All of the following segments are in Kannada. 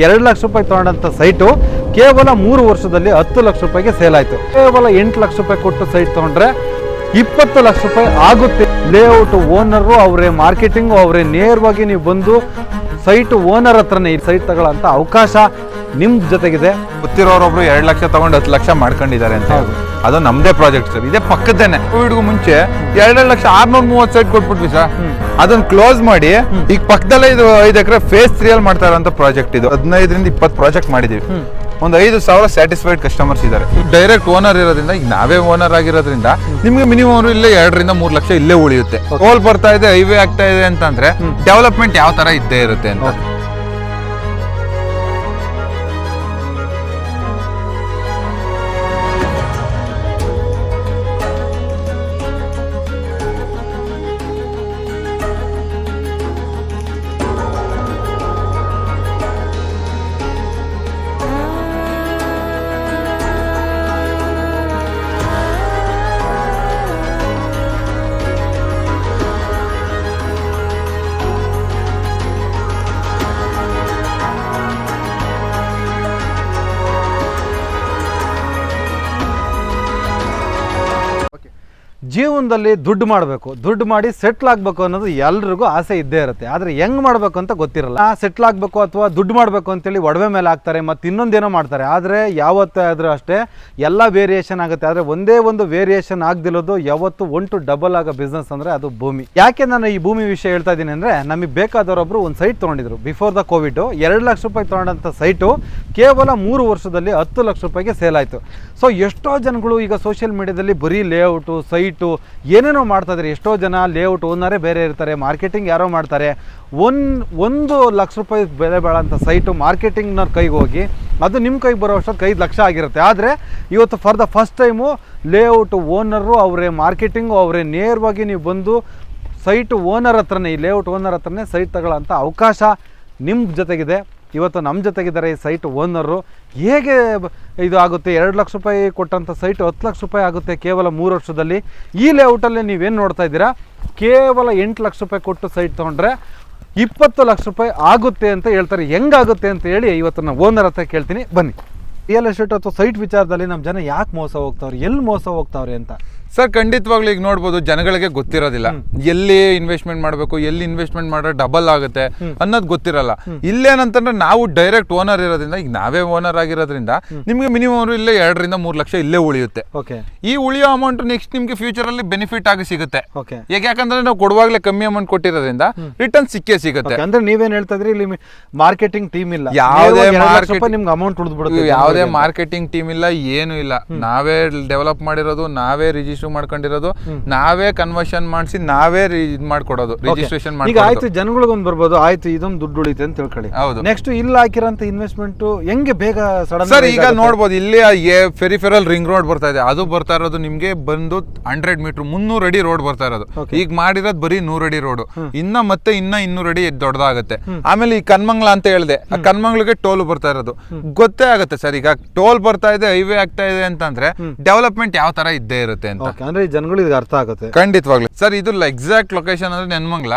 2 ಲಕ್ಷ ರೂಪಾಯಿ ತಗೊಂಡಂತ ಸೈಟು ಕೇವಲ 3 ವರ್ಷದಲ್ಲಿ 10 ಲಕ್ಷ ರೂಪಾಯಿಗೆ ಸೇಲ್ ಆಯ್ತು. ಕೇವಲ 8 ಲಕ್ಷ ರೂಪಾಯಿ ಕೊಟ್ಟು ಸೈಟ್ ತಗೊಂಡ್ರೆ 20 ಲಕ್ಷ ರೂಪಾಯಿ ಆಗುತ್ತೆ. ಲೇಔಟ್ ಓನರು ಅವರೇ, ಮಾರ್ಕೆಟಿಂಗು ಅವರೇ, ನೇರವಾಗಿ ನೀವು ಬಂದು ಸೈಟ್ ಓನರ್ ಹತ್ರನೇ ಈ ಸೈಟ್ ತಗೊಳ್ಳೋಂಥ ಅವಕಾಶ ನಿಮ್ಮ ಜೊತೆಗಿದೆ. ಗೊತ್ತಿರೋರೊಬ್ರು 2 ಲಕ್ಷ ತಗೊಂಡು 10 ಲಕ್ಷ ಮಾಡ್ಕೊಂಡಿದ್ದಾರೆ ಅಂತ. ಅದು ನಮ್ದೇ ಪ್ರಾಜೆಕ್ಟ್ ಸರ್, ಇದೇ ಪಕ್ಕದ್ದೇನೆ. ಕೋವಿಡ್ಗೂ ಮುಂಚೆ 2 ಲಕ್ಷ 630 ಸೈಟ್ ಕೊಟ್ಬಿಟ್ವಿ ಸರ್. ಅದನ್ನ ಕ್ಲೋಸ್ ಮಾಡಿ ಈಗ ಪಕ್ಕದಲ್ಲೇ ಇದು 5 ಎಕರೆ ಫೇಸ್ 3 ಅಲ್ಲಿ ಮಾಡ್ತಾ ಇರೋಂಥ ಪ್ರಾಜೆಕ್ಟ್ ಇದು. 15ರಿಂದ 20 ಪ್ರಾಜೆಕ್ಟ್ ಮಾಡಿದೀವಿ. ಒಂದು 5,000 ಸ್ಯಾಟಿಸ್ಫೈಡ್ ಕಸ್ಟಮರ್ಸ್ ಇದ್ದಾರೆ. ಡೈರೆಕ್ಟ್ ಓನರ್ ಇರೋದ್ರಿಂದ, ಈಗ ನಾವೇ ಓನರ್ ಆಗಿರೋದ್ರಿಂದ ನಿಮ್ಗೆ ಮಿನಿಮಮ್ ಇಲ್ಲೇ 2ರಿಂದ 3 ಲಕ್ಷ ಇಲ್ಲೇ ಉಳಿಯುತ್ತೆ. ಟೋಲ್ ಬರ್ತಾ ಇದೆ, ಹೈವೇ ಆಗ್ತಾ ಇದೆ ಅಂತಂದ್ರೆ ಡೆವಲಪ್ಮೆಂಟ್ ಯಾವ ತರ ಇದ್ದೇ ಇರುತ್ತೆ ಅಂತ. ಜೀವನದಲ್ಲಿ ದುಡ್ಡು ಮಾಡಬೇಕು, ದುಡ್ಡು ಮಾಡಿ ಸೆಟ್ಲ್ ಆಗಬೇಕು ಅನ್ನೋದು ಎಲ್ರಿಗೂ ಆಸೆ ಇದ್ದೇ ಇರುತ್ತೆ. ಆದರೆ ಹೆಂಗೆ ಮಾಡಬೇಕು ಅಂತ ಗೊತ್ತಿರಲ್ಲ. ಸೆಟ್ಲ್ ಆಗಬೇಕು ಅಥವಾ ದುಡ್ಡು ಮಾಡಬೇಕು ಅಂತೇಳಿ ಒಡವೆ ಮೇಲೆ ಹಾಕ್ತಾರೆ, ಮತ್ತು ಇನ್ನೊಂದೇನೋ ಮಾಡ್ತಾರೆ. ಆದರೆ ಯಾವತ್ತೇ ಆದರೂ ಅಷ್ಟೇ ಎಲ್ಲ ವೇರಿಯೇಷನ್ ಆಗುತ್ತೆ. ಆದರೆ ಒಂದೇ ಒಂದು ವೇರಿಯೇಷನ್ ಆಗದಿರೋದು ಯಾವತ್ತು 1 to double ಆಗೋ ಬಿಸ್ನೆಸ್ ಅಂದರೆ ಅದು ಭೂಮಿ. ಯಾಕೆ ನಾನು ಈ ಭೂಮಿ ವಿಷಯ ಹೇಳ್ತಾ ಇದ್ದೀನಿ ಅಂದರೆ, ನಮಗೆ ಬೇಕಾದವರೊಬ್ಬರು ಒಂದು ಸೈಟ್ ತೊಗೊಂಡಿದ್ರು ಬಿಫೋರ್ ದ ಕೋವಿಡ್. 2 ಲಕ್ಷ ರೂಪಾಯಿ ತೊಗೊಂಡಂಥ ಸೈಟು ಕೇವಲ 3 ವರ್ಷದಲ್ಲಿ 10 ಲಕ್ಷ ರೂಪಾಯಿಗೆ ಸೇಲ್ ಆಯಿತು. ಸೊ ಎಷ್ಟೋ ಜನಗಳು ಈಗ ಸೋಷಿಯಲ್ ಮೀಡಿಯಾದಲ್ಲಿ ಬರೀ ಲೇಔಟು, ಸೈಟು ಏನೇನೋ ಮಾಡ್ತಾ ಇದ್ದಾರೆ. ಎಷ್ಟೋ ಜನ ಲೇಔಟ್ ಓನರೇ ಬೇರೆ ಇರ್ತಾರೆ, ಮಾರ್ಕೆಟಿಂಗ್ ಯಾರೋ ಮಾಡ್ತಾರೆ. 1 ಲಕ್ಷ ರೂಪಾಯಿ ಬೆಲೆ ಬಾಳೋಂಥ ಸೈಟು ಮಾರ್ಕೆಟಿಂಗ್ನವ್ರ ಕೈಗೆ ಹೋಗಿ ಅದು ನಿಮ್ಮ ಕೈಗೆ ಬರೋ ಅಷ್ಟೊತ್ತು 5 ಲಕ್ಷ ಆಗಿರುತ್ತೆ. ಆದರೆ ಇವತ್ತು for the first time layout owner ಅವರೇ, ಮಾರ್ಕೆಟಿಂಗು ಅವರೇ, ನೇರವಾಗಿ ನೀವು ಬಂದು ಸೈಟ್ ಓನರ್ ಹತ್ರನೇ, ಈ ಲೇಔಟ್ ಓನರ್ ಹತ್ರನೇ ಸೈಟ್ ತಗೊಳ್ಳೋಂಥ ಅವಕಾಶ ನಿಮ್ಮ ಜೊತೆಗಿದೆ. ಇವತ್ತು ನಮ್ಮ ಜೊತೆಗಿದ್ದಾರೆ ಈ ಸೈಟ್ ಓನರು. ಹೇಗೆ ಇದು ಆಗುತ್ತೆ? 2 ಲಕ್ಷ ರೂಪಾಯಿ ಕೊಟ್ಟಂಥ ಸೈಟು 10 ಲಕ್ಷ ರೂಪಾಯಿ ಆಗುತ್ತೆ ಕೇವಲ 3 ವರ್ಷದಲ್ಲಿ. ಈ ಲೇಔಟಲ್ಲಿ ನೀವೇನು ನೋಡ್ತಾ ಇದ್ದೀರಾ, ಕೇವಲ 8 ಲಕ್ಷ ರೂಪಾಯಿ ಕೊಟ್ಟು ಸೈಟ್ ತೊಗೊಂಡ್ರೆ 20 ಲಕ್ಷ ರೂಪಾಯಿ ಆಗುತ್ತೆ ಅಂತ ಹೇಳ್ತಾರೆ. ಹೆಂಗಾಗುತ್ತೆ ಅಂತ ಹೇಳಿ ಇವತ್ತು ನಾನು ಓನರ್ ಹತ್ರ ಕೇಳ್ತೀನಿ, ಬನ್ನಿ. ರಿಯಲ್ ಎಸ್ಟೇಟ್ ಅಥವಾ ಸೈಟ್ ವಿಚಾರದಲ್ಲಿ ನಮ್ಮ ಜನ ಯಾಕೆ ಮೋಸ ಹೋಗ್ತಾವ್ರೆ, ಎಲ್ಲಿ ಮೋಸ ಹೋಗ್ತಾವ್ರೆ ಅಂತ ಸರ್ ಖಂಡಿತವಾಗ್ಲೂ ಈಗ ನೋಡ್ಬೋದು, ಜನಗಳಿಗೆ ಗೊತ್ತಿರೋದಿಲ್ಲ ಎಲ್ಲಿ ಇನ್ವೆಸ್ಟ್ಮೆಂಟ್ ಮಾಡಬೇಕು, ಎಲ್ಲಿ ಇನ್ವೆಸ್ಟ್ಮೆಂಟ್ ಮಾಡಿದ್ರೆ ಡಬಲ್ ಆಗುತ್ತೆ ಅನ್ನೋದು ಗೊತ್ತಿರಲ್ಲ. ಇಲ್ಲೇನಂತಂದ್ರೆ ನಾವು ಡೈರೆಕ್ಟ್ ಓನರ್ ಇರೋದ್ರಿಂದ, ಈಗ ನಾವೇ ಓನರ್ ಆಗಿರೋದ್ರಿಂದ ನಿಮ್ಗೆ ಮಿನಿಮಮ್ ಇಲ್ಲೇ 2ರಿಂದ 3 ಲಕ್ಷ ಇಲ್ಲೇ ಉಳಿಯುತ್ತೆ. ಈ ಉಳಿಯೋ ಅಮೌಂಟ್ ನೆಕ್ಸ್ಟ್ ನಿಮ್ಗೆ ಫ್ಯೂಚರ್ ಅಲ್ಲಿ ಬೆನಿಫಿಟ್ ಆಗಿ ಸಿಗುತ್ತೆ. ಯಾಕಂದ್ರೆ ನಾವು ಕೊಡುವಾಗಲೇ ಕಮ್ಮಿ ಅಮೌಂಟ್ ಕೊಟ್ಟಿರೋದ್ರಿಂದ ರಿಟರ್ನ್ ಸಿಕ್ಕೇ ಸಿಗುತ್ತೆ. ಅಂದ್ರೆ ನೀವೇನ್ ಹೇಳ್ತಾ ಇದ್ರಿ, ಇಲ್ಲಿ ಮಾರ್ಕೆಟಿಂಗ್ ಟೀಮ್ ಇಲ್ಲ, ಯಾವುದೇ ನಿಮ್ಗೆ ಅಮೌಂಟ್ ಉಳಿದ್ಬಿಡುತ್ತೆ, ಯಾವುದೇ ಮಾರ್ಕೆಟಿಂಗ್ ಟೀಮ್ ಇಲ್ಲ, ಏನು ಇಲ್ಲ. ನಾವೇ ಡೆವಲಪ್ ಮಾಡಿರೋದು, ನಾವೇ ರಿಜಿಸ್ಟರ್ ಮಾಡ್ಕೊಂಡಿರೋದು, ನಾವೇ ಕನ್ವರ್ಷನ್ ಮಾಡಿಸಿ ನಾವೇ ಇದು ಮಾಡ್ಕೊಡೋದು, ರಿಜಿಸ್ಟ್ರೇಷನ್ ಮಾಡಿ. ಈಗ ಆಯ್ತು, ಜನಗಳಿಗೊಂದು ಬರ್ಬೋದು, ಆಯ್ತು ಇದೊಂದು ದುಡ್ಡು ಉಳಿತೆ ಅಂತ ತಿಳ್ಕೊಳ್ಳಿ. ಹೌದು. ನೆಕ್ಸ್ಟ್ ಇಲ್ಲಿ ಹಾಕಿರೋಂಥ ಇನ್ವೆಸ್ಟ್ಮೆಂಟ್ ಹೆಂಗೆ ಬೇಗ ಸಡನ್ ಸರ್ ಈಗ ನೋಡ್ಬೋದು, ಇಲ್ಲಿ ಫೆರಿಫೆರಲ್ ರಿಂಗ್ ರೋಡ್ ಬರ್ತಾ ಇದೆ. ಅದು ಬರ್ತಾ ಇರೋದು ನಿಮ್ಗೆ ಬಂದು 100 ಮೀಟರ್ 300 ಅಡಿ ರೋಡ್ ಬರ್ತಾ ಇರೋದು. ಈಗ ಮಾಡಿರೋದು ಬರೀ 100 ಅಡಿ ರೋಡ್. ಇನ್ನ 200 ಅಡಿ ದೊಡ್ಡದಾಗುತ್ತೆ. ಆಮೇಲೆ ಈ ಕನ್ಮಂಗ್ಲ ಅಂತ ಹೇಳಿದೆ, ಆ ಕನ್ಮಂಗ್ಲಿಗೆ ಟೋಲ್ ಬರ್ತಾ ಇರೋದು. ಗೊತ್ತೇ ಆಗುತ್ತೆ ಸರ್, ಈಗ ಟೋಲ್ ಬರ್ತಾ ಇದೆ, ಹೈವೇ ಆಗ್ತಾ ಇದೆ ಅಂತಂದ್ರೆ ಡೆವಲಪ್ಮೆಂಟ್ ಯಾವ ತರ ಇದ್ದೇ ಇರುತ್ತೆ ಅಂತ. ಅಂದ್ರೆ ಜನಗಳಿಗೆ ಅರ್ಥ ಆಗುತ್ತೆ ಖಂಡಿತವಾಗ್ಲು ಸರ್. ಇದು ಎಕ್ಸಾಕ್ಟ್ ಲೊಕೇಶನ್ ಅಂದ್ರೆ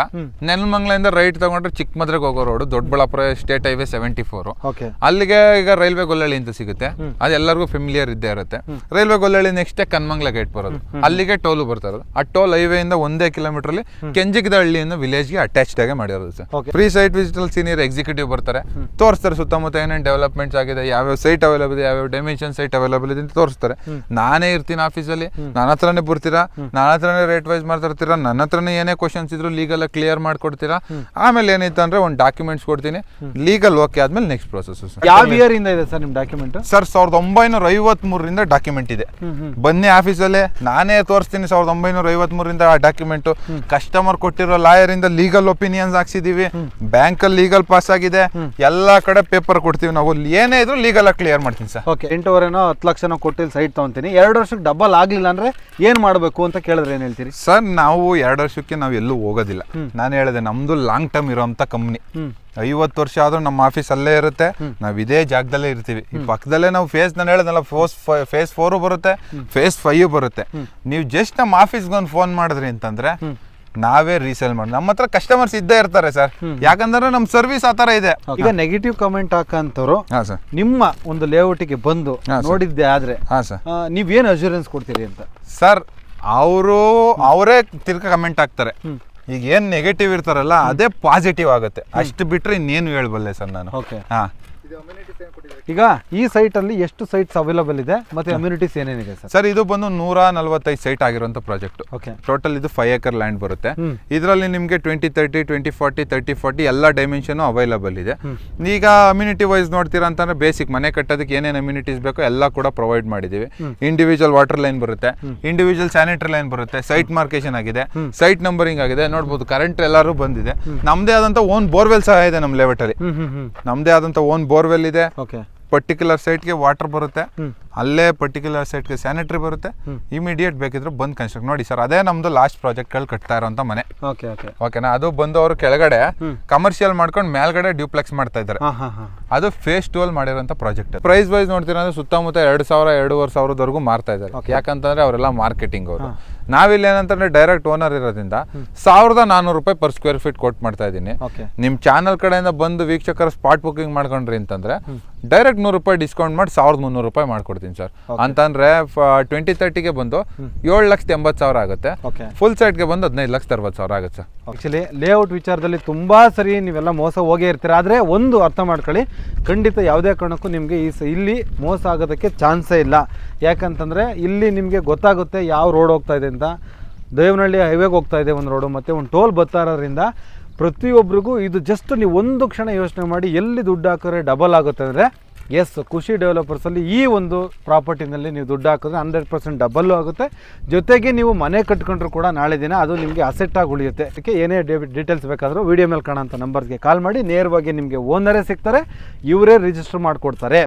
ನೆನ್ಮಂಗ್ಲಿಂದ ರೈಟ್ ತಗೊಂಡ್ರೆ ಚಿಕ್ಕಮದ್ರೆಗೆ ಹೋಗೋ ರೋಡ್, ದೊಡ್ಡಬಳ್ಳಾಪುರ ಸ್ಟೇಟ್ ಹೈವೇ 74. ಅಲ್ಲಿಗೆ ಈಗ ರೈಲ್ವೆ ಗೊಲ್ಲಳ್ಳಿ ಅಂತ ಸಿಗುತ್ತೆ, ಅದೆಲ್ಲರಿಗೂ ಫೆಮಿಲಿಯರ್ ಇದ್ದೇ ಇರುತ್ತೆ. Railway Gollalli next Kanamangala gate ಬರೋದು, ಅಲ್ಲಿಗೆ ಟೋಲ್ ಬರ್ತಾ ಇರೋದು. ಆ ಟೋಲ್ ಹೈವೇ ಇಂದ 1 ಕಿಲೋಮೀಟರ್ ಅಲ್ಲಿ ಕೆಂಜಿಗದಹಳ್ಳಿ ಅನ್ನೋ ವಿಲೇಜ್ ಗೆ ಅಟ್ಯಾಚ್ಡ್ ಆಗಿ ಮಾಡಿರೋದು ಸರ್. ಫ್ರೀ ಸೈಟ್ ವಿಸಿಟಲ್ ಸೀನಿಯರ್ ಎಕ್ಸಿಕ್ಯೂಟಿವ್ ಬರ್ತಾರೆ, ತೋರಿಸ್ತಾರೆ ಸುತ್ತಮುತ್ತ ಏನೇನು ಡೆವಲಪ್ಮೆಂಟ್ಸ್ ಆಗಿದೆ, ಯಾವ್ಯಾವ ಸೈಟ್ ಅವೈಲೇಬಲ್ ಇದೆ, ಯಾವ್ಯಾವ ಡೈಮೆನ್ಷನ್ ಸೈಟ್ ಅವೈಲೇಬಲ್ ಇದೆ ಅಂತ ತೋರಿಸ್ತಾರೆ. ನಾನೇ ಇರ್ತೀನಿ ಆಫೀಸಲ್ಲಿ, ನನ್ನ ಹತ್ರನೇ ಬರ್ತೀರಾ, ನನ್ನ ಹತ್ರನೇ ರೇಟ್ ವೈಸ್ ಮಾಡ್ತಿರ್ತೀರಾ, ನನ್ನ ಹತ್ರನೇ ಏನೇ ಕ್ವಶನ್ಸ್ ಇದ್ರು ಲೀಗಲ್ ಕ್ಲಿಯರ್ ಮಾಡ್ಕೊಡ್ತೀರಾ. ಆಮೇಲೆ ಏನಿತ್ತು ಅಂದ್ರೆ ಒಂದು ಡಾಕ್ಯುಮೆಂಟ್ಸ್ ಕೊಡ್ತೀನಿ, ಲೀಗಲ್ ಓಕೆ ಆದ್ಮೇಲೆ ನೆಕ್ಸ್ಟ್ ಪ್ರೋಸೆಸ್. ಯಾವ ಇಯರ್ ಇಂದ ಇದೆ ಸರ್ ನಿಮ್ ಡಾಕ್ಯುಮೆಂಟ್? ಸರ್ 1953ರಿಂದ ಡಾಕ್ಯುಮೆಂಟ್ ಇದೆ. ಬನ್ನಿ ಆಫೀಸಲ್ಲೇ ನಾನೇ ತೋರಿಸ್ತೀನಿ. 1953ರಿಂದ ಆ ಡಾಕ್ಯುಮೆಂಟ್ ಕಸ್ಟಮರ್ ಕೊಟ್ಟಿರೋ ಲಾಯರ್ ಇಂದ ಲೀಗಲ್ ಒಪಿನಿಯನ್ಸ್ ಹಾಕ್ಸಿದೀವಿ, ಬ್ಯಾಂಕ್ ಅಲ್ಲಿ ಲೀಗಲ್ ಪಾಸ್ ಆಗಿದೆ, ಎಲ್ಲಾ ಕಡೆ ಪೇಪರ್ ಕೊಡ್ತೀವಿ ನಾವು. ಏನೇ ಇದ್ರು ಲೀಗಲ್ ಆಗಿ ಕ್ಲಿಯರ್ ಮಾಡ್ತೀನಿ ಸರ್. 8.5 ಲಕ್ಷ ಕೊಟ್ಟಿಲ್ಲ ಸೈಟ್ ತಗೊಂತೀನಿ, 2 ವರ್ಷಕ್ಕೆ ಡಬಲ್ ಆಗ್ಲಿಲ್ಲ ಅಂದ್ರೆ ಏನ್ ಮಾಡಬೇಕು ಅಂತ ಕೇಳಿದ್ರೆ ಏನ್ ಹೇಳ್ತೀರಿ ಸರ್? ನಾವು 2 ವರ್ಷಕ್ಕೆ ನಾವು ಎಲ್ಲೂ ಹೋಗೋದಿಲ್ಲ. ನಾನು ಹೇಳಿದೆ, ನಮ್ದು ಲಾಂಗ್ ಟರ್ಮ್ ಇರೋಂಥ ಕಂಪ್ನಿ. 50 ವರ್ಷ ಆದ್ರೂ ನಮ್ಮ ಆಫೀಸ್ ಅಲ್ಲೇ ಇರುತ್ತೆ, ನಾವು ಇದೇ ಜಾಗದಲ್ಲೇ ಇರ್ತೀವಿ. ಈ ಪಕ್ಕದಲ್ಲೇ ನಾವು ನಾನು ಹೇಳಿದ್ನಲ್ಲ, ಫೇಸ್ 4 ಬರುತ್ತೆ, ಫೇಸ್ 5 ಬರುತ್ತೆ. ನೀವು ಜಸ್ಟ್ ನಮ್ಮ ಆಫೀಸ್ಗೆ ಒಂದು ಫೋನ್ ಮಾಡಿದ್ರಿ ಅಂತಂದ್ರೆ ನಾವೇ ರೀಸೇಲ್ ಮಾಡಿ. ನಮ್ಮ ಹತ್ರ ಕಸ್ಟಮರ್ಸ್ ಇದ್ದೇ ಇರ್ತಾರೆ ಸರ್, ಯಾಕಂದ್ರೆ ನಮ್ಮ ಸರ್ವಿಸ್ ಆ ಥರ ಇದೆ. ಈಗ ನೆಗೆಟಿವ್ ಕಮೆಂಟ್ ಹಾಕಂತವ್ರು ಹಾಂ ಸರ್ ನಿಮ್ಮ ಒಂದು ಲೇಔಟಿಗೆ ಬಂದು ನೋಡಿದ್ದೆ ಆದ್ರೆ ಹಾಂ ಸರ್ ನೀವೇನು ಅಶ್ಯೂರೆನ್ಸ್ ಕೊಡ್ತೀರಿ ಅಂತ? ಸರ್ ಅವರೇ ತಿರ್ಗ ಕಮೆಂಟ್ ಹಾಕ್ತಾರೆ. ಈಗ ಏನ್ ನೆಗೆಟಿವ್ ಇರ್ತಾರಲ್ಲ ಅದೇ ಪಾಸಿಟಿವ್ ಆಗುತ್ತೆ, ಅಷ್ಟು ಬಿಟ್ರೆ ಇನ್ನೇನು ಹೇಳ್ಬಲ್ಲೆ ಸರ್ ನಾನು. ಓಕೆ. ಹಾ ಈಗ ಈ ಸೈಟ್ ಅಲ್ಲಿ ಎಷ್ಟು ಸೈಟ್ಸ್ ಅವೈಲಬಲ್ ಇದೆ ಮತ್ತೆ ಅಮ್ಯುನಿಟೀಸ್ ಏನೇನಿದೆ ಸರ್? ಸರ್ ಇದು ಬಂದು 145 ಸೈಟ್ ಆಗಿರುವಂತ ಪ್ರಾಜೆಕ್ಟ್. ಓಕೆ. ಟೋಟಲ್ ಇದು 5 acre ಲ್ಯಾಂಡ್ ಬರುತ್ತೆ. ಇದರಲ್ಲಿ ನಿಮಗೆ 20-30, 20-40, 30-40 ಎಲ್ಲ ಡೈಮೆನ್ಷನ್ ಅವೈಲಬಲ್ ಇದೆ. ಈಗ ಅಮ್ಯುನಿಟಿ ವೈಸ್ ನೋಡ್ತೀರಾ ಅಂತಂದ್ರೆ ಬೇಸಿಕ್ ಮನೆ ಕಟ್ಟೋದಕ್ಕೆ ಏನೇನು ಅಮ್ಯುನಿಟೀಸ್ ಬೇಕೋ ಎಲ್ಲ ಕೂಡ ಪ್ರೊವೈಡ್ ಮಾಡಿದೀವಿ. ಇಂಡಿವಿಜುವಲ್ ವಾಟರ್ ಲೈನ್ ಬರುತ್ತೆ, ಇಂಡಿವಿಜುವಲ್ ಸ್ಯಾನಿಟರಿ ಲೈನ್ ಬರುತ್ತೆ, ಸೈಟ್ ಮಾರ್ಕೇಶನ್ ಆಗಿದೆ, ಸೈಟ್ ನಂಬರಿಂಗ್ ಆಗಿದೆ, ನೋಡ್ಬೋದು ಕರೆಂಟ್ ಎಲ್ಲರೂ ಬಂದಿದೆ. ನಮ್ದೇ ಆದಂತ ಓನ್ ಬೋರ್ವೆಲ್ ಸಹ ಇದೆ ನಮ್ಮ ಲೇಔಟ್ ಅಲ್ಲಿ. ನಮ್ದೇ ಆದಂತ ಓನ್ ಬೋರ್ವೆಲ್ ಇದೆ. ಪರ್ಟಿಕ್ಯುಲರ್ ಸೈಟ್ಗೆ ವಾಟರ್ ಬರುತ್ತೆ, ಅಲ್ಲೇ ಪರ್ಟಿಕ್ಯುಲರ್ ಸೈಟ್ಗೆ ಸ್ಯಾನಿಟರಿ ಬರುತ್ತೆ. ಇಮಿಡಿಯೇಟ್ ಬೇಕಿದ್ರೆ ಬಂದು ಕನ್ಸ್ಟ್ರಕ್ಟ್ ನೋಡಿ ಸರ್, ಅದೇ ನಮ್ದು ಲಾಸ್ಟ್ ಪ್ರಾಜೆಕ್ಟ್ಗಳು ಕಟ್ತಾ ಇರೋಂಥ ಮನೆ. ಓಕೆನಾ? ಅದು ಬಂದು ಅವರು ಕೆಳಗಡೆ ಕಮರ್ಷಿಯಲ್ ಮಾಡ್ಕೊಂಡು ಮೇಲ್ಗಡೆ ಡ್ಯೂಪ್ಲೆಕ್ಸ್ ಮಾಡ್ತಾ ಇದ್ದಾರೆ. ಅದು ಫೇಸ್ 2 ಮಾಡಿರೋಂಥ ಪ್ರಾಜೆಕ್ಟ್. ಪ್ರೈಸ್ ವೈಸ್ ನೋಡ್ತೀರಾ ಅಂದ್ರೆ ಸುತ್ತಮುತ್ತ 2,000-2,500ವರೆಗೂ ಮಾರ್ತಾ ಇದ್ದಾರೆ. ಯಾಕಂತಂದ್ರೆ ಅವರೆಲ್ಲ ಮಾರ್ಕೆಟಿಂಗ್ ಅವರು. ನಾವಿಲ್ಲಿ ಏನಂತಂದ್ರೆ ಡೈರೆಕ್ಟ್ ಓನರ್ ಇರೋದ್ರಿಂದ 1,400 ರೂಪಾಯಿ ಪರ್ ಸ್ಕ್ವೇರ್ ಫೀಟ್ ಕೊಟ್ಟು ಮಾಡ್ತಾ ಇದ್ದೀನಿ. ನಿಮ್ ಚಾನಲ್ ಕಡೆಯಿಂದ ಬಂದು ವೀಕ್ಷಕರ ಸ್ಪಾಟ್ ಬುಕಿಂಗ್ ಮಾಡ್ಕೊಂಡ್ರಿ ಅಂತಂದ್ರೆ ಡೈರೆಕ್ಟ್ 100 ರೂಪಾಯಿ ಡಿಸ್ಕೌಂಟ್ ಮಾಡಿ 1,300 ರೂಪಾಯಿ ಮಾಡ್ಕೊಡ್ತೀನಿ ಸರ್. ಅಂತಂದ್ರೆ 20-30ಗೆ ಬಂದು 7,80,000 ಆಗುತ್ತೆ. ಫುಲ್ ಸೈಟ್ಗೆ ಬಂದು 15,60,000 ಆಗುತ್ತೆ ಸರ್. ಆಕ್ಚುಲಿ ಲೇಔಟ್ ವಿಚಾರದಲ್ಲಿ ತುಂಬಾ ಸರಿ ನೀವೆಲ್ಲ ಮೋಸ ಹೋಗೇ ಇರ್ತೀರ. ಆದ್ರೆ ಒಂದು ಅರ್ಥ ಮಾಡ್ಕೊಳ್ಳಿ, ಖಂಡಿತ ಯಾವುದೇ ಕಾರಣಕ್ಕೂ ನಿಮಗೆ ಇಲ್ಲಿ ಮೋಸ ಆಗೋದಕ್ಕೆ ಚಾನ್ಸೇ ಇಲ್ಲ. ಯಾಕಂತಂದ್ರೆ ಇಲ್ಲಿ ನಿಮಗೆ ಗೊತ್ತಾಗುತ್ತೆ ಯಾವ ರೋಡ್ ಹೋಗ್ತಾ ಇದೆ ಅಂತ. ದೇವನಹಳ್ಳಿ ಹೈವೇಗೆ ಹೋಗ್ತಾ ಇದೆ ಒಂದು ರೋಡು, ಮತ್ತು ಒಂದು ಟೋಲ್ ಬರ್ತಾ ಇರೋದ್ರಿಂದ ಪ್ರತಿಯೊಬ್ಬರಿಗೂ ಇದು ಜಸ್ಟ್ ನೀವು ಒಂದು ಕ್ಷಣ ಯೋಚನೆ ಮಾಡಿ, ಎಲ್ಲಿ ದುಡ್ಡು ಹಾಕಿದ್ರೆ ಡಬಲ್ ಆಗುತ್ತೆ ಅಂದರೆ ಎಸ್, ಖುಷಿ ಡೆವಲಪರ್ಸಲ್ಲಿ ಈ ಒಂದು ಪ್ರಾಪರ್ಟಿನಲ್ಲಿ ನೀವು ದುಡ್ಡು ಹಾಕಿದ್ರೆ 100% ಡಬಲ್ಲು ಆಗುತ್ತೆ. ಜೊತೆಗೆ ನೀವು ಮನೆ ಕಟ್ಕೊಂಡ್ರು ಕೂಡ ನಾಳೆ ದಿನ ಅದು ನಿಮಗೆ ಅಸೆಟ್ಟಾಗಿ ಉಳಿಯುತ್ತೆ. ಅದಕ್ಕೆ ಏನೇ ಡೀಟೇಲ್ಸ್ ಬೇಕಾದರೂ ವಿಡಿಯೋ ಮೇಲೆ ಕಾಣೋಂಥ ನಂಬರ್ಗೆ ಕಾಲ್ ಮಾಡಿ, ನೇರವಾಗಿ ನಿಮಗೆ ಓನರೇ ಸಿಗ್ತಾರೆ, ಇವರೇ ರಿಜಿಸ್ಟರ್ ಮಾಡಿಕೊಡ್ತಾರೆ.